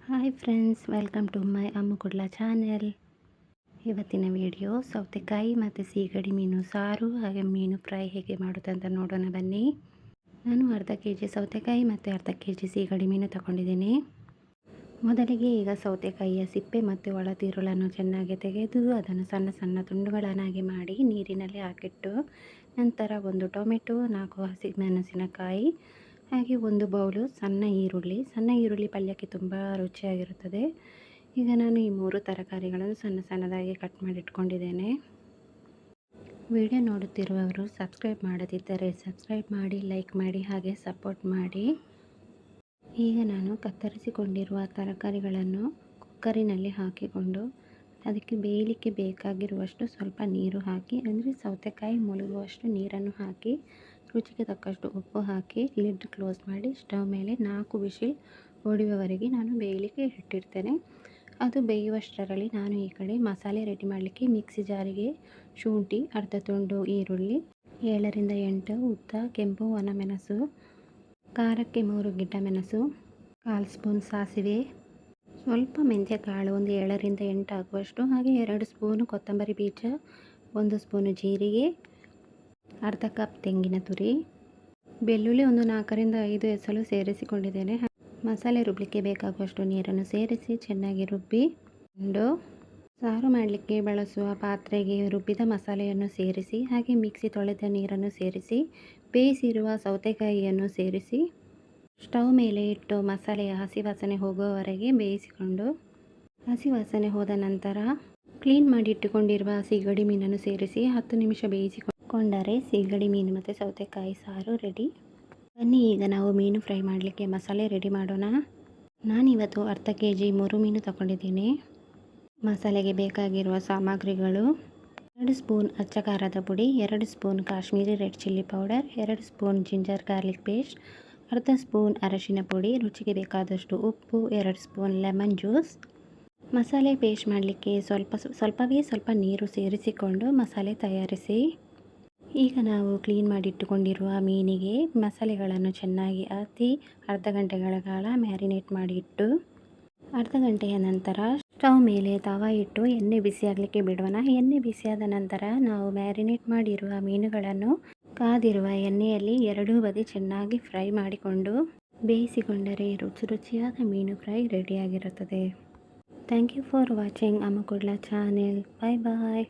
Hi friends, welcome to my Ammu Kudla channel. ಇವತ್ತಿನ video ಸೌತೆಕಾಯಿ ಮತ್ತು ಸೀಗಡಿ ಮೀನು ಸಾರು ಹಾಗೆ ಮೀನು ಫ್ರೈ ಹೇಗೆ ಮಾಡೋದಂತ ನೋಡೋಣ ಬನ್ನಿ. ನಾನು ಅರ್ಧ ಕೆಜಿ ಸೌತೆಕಾಯಿ ಮತ್ತು ಅರ್ಧ ಕೆಜಿ ಸೀಗಡಿ ಮೀನು ತಗೊಂಡಿದ್ದೀನಿ. ಮೊದಲಿಗೆ ಈಗ ಸೌತೆಕಾಯಿಯ ಸಿಪ್ಪೆ ಮತ್ತು ಒಳ ತಿರುಳನ್ನು ಚೆನ್ನಾಗಿ ತೆಗೆದು ಅದನ್ನು ಸಣ್ಣ ಸಣ್ಣ ತುಂಡುಗಳನ್ನಾಗಿ ಮಾಡಿ ನೀರಿನಲ್ಲಿ ಹಾಕಿಟ್ಟು, ನಂತರ ಒಂದು ಟೊಮೆಟೊ, 4 ಹಸಿಮೆಣಸಿನಕಾಯಿ ಹಾಗೆ ಒಂದು ಬೌಲು ಸಣ್ಣ ಈರುಳ್ಳಿ ಪಲ್ಯಕ್ಕೆ ತುಂಬ ರುಚಿಯಾಗಿರುತ್ತದೆ. ಈಗ ನಾನು ಈ 3 ತರಕಾರಿಗಳನ್ನು ಸಣ್ಣ ಸಣ್ಣದಾಗಿ ಕಟ್ ಮಾಡಿ ಇಟ್ಕೊಂಡಿದ್ದೇನೆ. ವಿಡಿಯೋ ನೋಡುತ್ತಿರುವವರು ಸಬ್ಸ್ಕ್ರೈಬ್ ಮಾಡದಿದ್ದರೆ ಸಬ್ಸ್ಕ್ರೈಬ್ ಮಾಡಿ, ಲೈಕ್ ಮಾಡಿ ಹಾಗೆ ಸಪೋರ್ಟ್ ಮಾಡಿ. ಈಗ ನಾನು ಕತ್ತರಿಸಿಕೊಂಡಿರುವ ತರಕಾರಿಗಳನ್ನು ಕುಕ್ಕರಿನಲ್ಲಿ ಹಾಕಿಕೊಂಡು ಅದಕ್ಕೆ ಬೇಯಲಿಕ್ಕೆ ಬೇಕಾಗಿರುವಷ್ಟು ಸ್ವಲ್ಪ ನೀರು ಹಾಕಿ, ಅಂದರೆ ಸೌತೆಕಾಯಿ ಮುಳುಗುವಷ್ಟು ನೀರನ್ನು ಹಾಕಿ, ರುಚಿಗೆ ತಕ್ಕಷ್ಟು ಉಪ್ಪು ಹಾಕಿ ಲಿಡ್ ಕ್ಲೋಸ್ ಮಾಡಿ ಸ್ಟವ್ ಮೇಲೆ 4 ವಿಶಿಲ್ ಹೊಡೆಯುವವರೆಗೆ ನಾನು ಬೇಯಲಿಕ್ಕೆ ಇಟ್ಟಿರ್ತೇನೆ. ಅದು ಬೇಯುವಷ್ಟರಲ್ಲಿ ನಾನು ಈ ಕಡೆ ಮಸಾಲೆ ರೆಡಿ ಮಾಡಲಿಕ್ಕೆ ಮಿಕ್ಸಿ ಜಾರಿಗೆ ಶುಂಠಿ, ಅರ್ಧ ತುಂಡು ಈರುಳ್ಳಿ, 7 ರಿಂದ 8 ಉದ್ದ ಕೆಂಪು ಒಣಮೆಣಸು, ಖಾರಕ್ಕೆ 3 ಗಿಡ್ಡ ಮೆಣಸು, 1/4 ಸ್ಪೂನ್ ಸಾಸಿವೆ, ಸ್ವಲ್ಪ ಮೆಂತ್ಯ ಕಾಳು ಒಂದು 7 ರಿಂದ 8 ಆಗುವಷ್ಟು, ಹಾಗೆ 2 ಸ್ಪೂನು ಕೊತ್ತಂಬರಿ ಬೀಜ, 1 ಸ್ಪೂನು ಜೀರಿಗೆ, ಅರ್ಧ ಕಪ್ ತೆಂಗಿನ ತುರಿ, ಬೆಳ್ಳುಳ್ಳಿ ಒಂದು 4 ರಿಂದ 5 ಎಸಳು ಸೇರಿಸಿಕೊಂಡಿದ್ದೇನೆ. ಮಸಾಲೆ ರುಬ್ಬಲಿಕ್ಕೆ ಬೇಕಾಗುವಷ್ಟು ನೀರನ್ನು ಸೇರಿಸಿ ಚೆನ್ನಾಗಿ ರುಬ್ಬಿಕೊಂಡು ಸಾರು ಮಾಡಲಿಕ್ಕೆ ಬಳಸುವ ಪಾತ್ರೆಗೆ ರುಬ್ಬಿದ ಮಸಾಲೆಯನ್ನು ಸೇರಿಸಿ, ಹಾಗೆ ಮಿಕ್ಸಿ ತೊಳೆದ ನೀರನ್ನು ಸೇರಿಸಿ, ಬೇಯಿಸಿರುವ ಸೌತೆಕಾಯಿಯನ್ನು ಸೇರಿಸಿ ಸ್ಟವ್ ಮೇಲೆ ಇಟ್ಟು ಮಸಾಲೆಯ ಹಸಿ ವಾಸನೆ ಹೋಗುವವರೆಗೆ ಬೇಯಿಸಿಕೊಂಡು, ಹಸಿ ವಾಸನೆ ಹೋದ ನಂತರ ಕ್ಲೀನ್ ಮಾಡಿ ಇಟ್ಟುಕೊಂಡಿರುವ ಸೀಗಡಿ ಮೀನನ್ನು ಸೇರಿಸಿ 10 ನಿಮಿಷ ಬೇಯಿಸಿಕೊಂಡರೆ ಸೀಗಡಿ ಮೀನು ಮತ್ತು ಸೌತೆಕಾಯಿ ಸಾರು ರೆಡಿ. ಬನ್ನಿ ಈಗ ನಾವು ಮೀನು ಫ್ರೈ ಮಾಡಲಿಕ್ಕೆ ಮಸಾಲೆ ರೆಡಿ ಮಾಡೋಣ. ನಾನಿವತ್ತು ಅರ್ಧ ಕೆಜಿ ಮುರು ಮೀನು ತಗೊಂಡಿದ್ದೀನಿ. ಮಸಾಲೆಗೆ ಬೇಕಾಗಿರುವ ಸಾಮಗ್ರಿಗಳು: 2 ಸ್ಪೂನ್ ಅಚ್ಚ ಖಾರದ ಪುಡಿ, 2 spoon Kashmiri red chilli powder, 2 spoon ginger garlic paste, ಅರ್ಧ ಸ್ಪೂನ್ ಅರಶಿನ ಪುಡಿ, ರುಚಿಗೆ ಬೇಕಾದಷ್ಟು ಉಪ್ಪು, 2 ಸ್ಪೂನ್ ಲೆಮನ್ ಜ್ಯೂಸ್. ಮಸಾಲೆ ಪೇಸ್ಟ್ ಮಾಡಲಿಕ್ಕೆ ಸ್ವಲ್ಪ ನೀರು ಸೇರಿಸಿಕೊಂಡು ಮಸಾಲೆ ತಯಾರಿಸಿ. ಈಗ ನಾವು ಕ್ಲೀನ್ ಮಾಡಿ ಇಟ್ಟುಕೊಂಡಿರುವ ಮೀನಿಗೆ ಮಸಾಲೆಗಳನ್ನು ಚೆನ್ನಾಗಿ ಹಾಕಿ ಅರ್ಧ ಗಂಟೆಗಳ ಕಾಲ ಮ್ಯಾರಿನೇಟ್ ಮಾಡಿ ಇಟ್ಟು, ಅರ್ಧ ಗಂಟೆಯ ನಂತರ ಸ್ಟವ್ ಮೇಲೆ ತವಾ ಇಟ್ಟು ಎಣ್ಣೆ ಬಿಸಿಯಾಗಲಿಕ್ಕೆ ಬಿಡೋಣ. ಎಣ್ಣೆ ಬಿಸಿಯಾದ ನಂತರ ನಾವು ಮ್ಯಾರಿನೇಟ್ ಮಾಡಿರುವ ಮೀನುಗಳನ್ನು ಕಾದಿರುವ ಎಣ್ಣೆಯಲ್ಲಿ ಎರಡೂ ಬದಿ ಚೆನ್ನಾಗಿ ಫ್ರೈ ಮಾಡಿಕೊಂಡು ಬೇಯಿಸಿಕೊಂಡರೆ ರುಚಿಯಾದ ಮೀನು ಫ್ರೈ ರೆಡಿಯಾಗಿರುತ್ತದೆ. Thank you for watching Ammu Kudla channel. Bye bye.